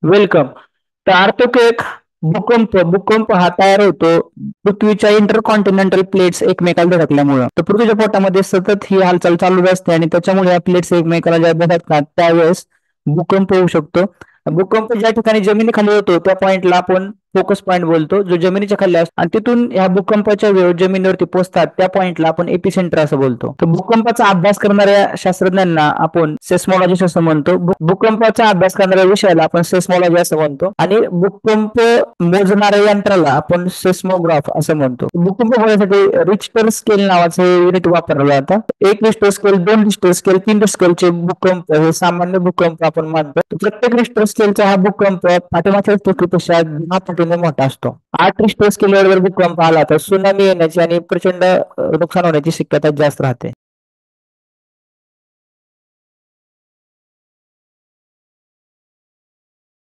Welcome. तर earthquake भूकंप हा तयार होतो पृथ्वीच्या इंटरकॉन्टिनेंटल प्लेट्स एकमेकाला धडकल्यामुळं. तर पृथ्वीच्या पोटामध्ये सतत ही हालचाल चालू असते आणि त्याच्यामुळे या प्लेट्स एकमेकाला ज्या धडकतात त्यावेळेस भूकंप होऊ शकतो. भूकंप ज्या ठिकाणी जमिनीखाली होतो त्या पॉइंटला आपण फोकस पॉईंट बोलतो, जो जमिनीच्या खाली असतो आणि तिथून ह्या भूकंपाच्या वेळ जमिनीवरती पोहोचतात त्या पॉइंटला आपण एपिसेंटर असं बोलतो. तर भूकंपाचा अभ्यास करणाऱ्या शास्त्रज्ञांना आपण सेस्मॉलॉजिस्ट असं म्हणतो. भूकंपाचा अभ्यास करणाऱ्या विषयाला आपण सेस्मॉलॉजी असं म्हणतो आणि भूकंप मोजणाऱ्या यंत्राला आपण सेस्मोग्राफ असं म्हणतो. भूकंप होण्यासाठी रिक्टर स्केल नावाचं युनिट वापरलं जातं. 1 Richter scale, 2 Richter scale, 3 Richter स्केलचे भूकंप हे सामान्य भूकंप आपण मानतो. प्रत्येक रिक्टर स्केलचा हा भूकंप पाठीमागच्या पृथ्वीपेक्षा 10 पटीने मोठा असतो. 8 रिक्टर स्केलवर जर भूकंप आला तर सुनामी येण्याची आणि प्रचंड नुकसान होण्याची शक्यता जास्त राहते.